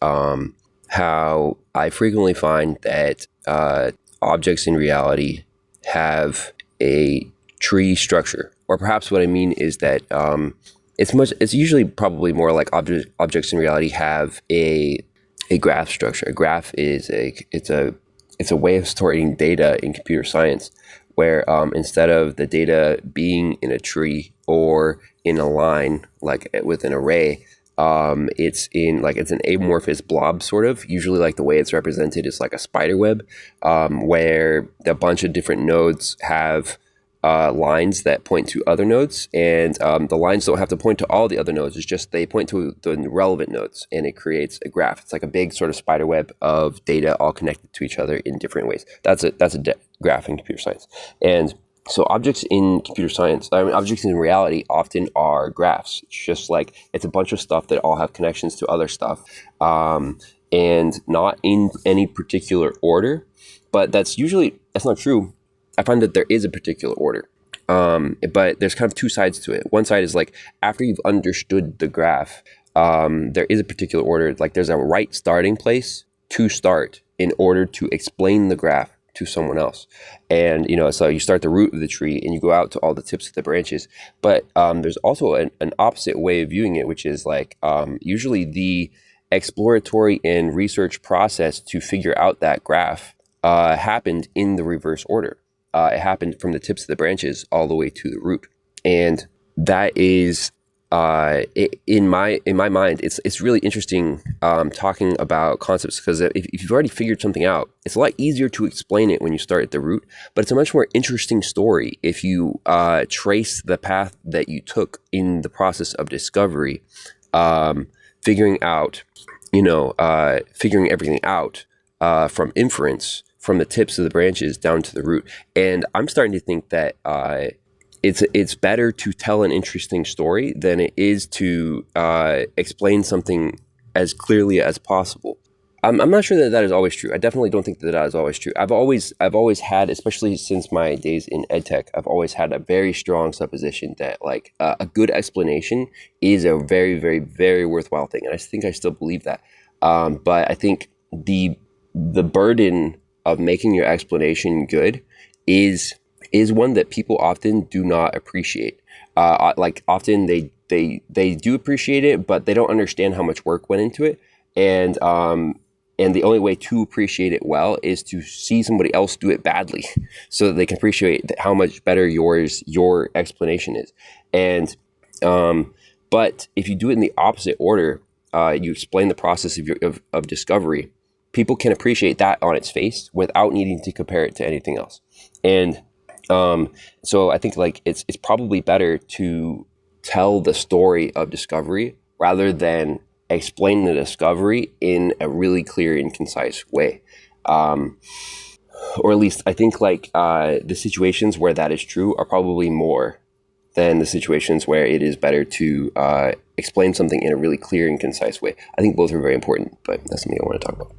how I frequently find that objects in reality have a tree structure, or perhaps what I mean is that it's usually probably more like objects in reality have a graph structure. A graph is it's a way of storing data in computer science, where instead of the data being in a tree or in a line like with an array, it's an amorphous blob sort of. Usually, like the way it's represented is like a spider web, where a bunch of different nodes have lines that point to other nodes, and the lines don't have to point to all the other nodes. It's just they point to the relevant nodes, and it creates a graph. It's like a big sort of spider web of data all connected to each other in different ways. That's a graph in computer science. And so objects in computer science, objects in reality often are graphs. It's just like it's a bunch of stuff that all have connections to other stuff, and not in any particular order. But that's not true. I find that there is a particular order, but there's kind of two sides to it. One side is like after you've understood the graph, there is a particular order. Like there's a right starting place to start in order to explain the graph to someone else. And, so you start the root of the tree and you go out to all the tips of the branches. But there's also an opposite way of viewing it, which is like usually the exploratory and research process to figure out that graph happened in the reverse order. It happened from the tips of the branches all the way to the root. And that is in my mind, it's really interesting talking about concepts, because if you've already figured something out, it's a lot easier to explain it when you start at the root. But it's a much more interesting story if you trace the path that you took in the process of discovery, figuring everything out from inference, from the tips of the branches down to the root. And I'm starting to think that it's better to tell an interesting story than it is to explain something as clearly as possible. I'm not sure that is always true. I definitely don't think that is always true. I've always had, especially since my days in edtech, I've always had a very strong supposition that like a good explanation is a very, very, very worthwhile thing, and I think I still believe that. But I think the burden of making your explanation good is one that people often do not appreciate. Like often they do appreciate it, but they don't understand how much work went into it. And the only way to appreciate it well is to see somebody else do it badly, so that they can appreciate how much better your explanation is. And but if you do it in the opposite order, you explain the process of discovery, people can appreciate that on its face without needing to compare it to anything else. And so I think like it's probably better to tell the story of discovery rather than explain the discovery in a really clear and concise way. Or at least I think like the situations where that is true are probably more than the situations where it is better to explain something in a really clear and concise way. I think both are very important, but that's something I want to talk about.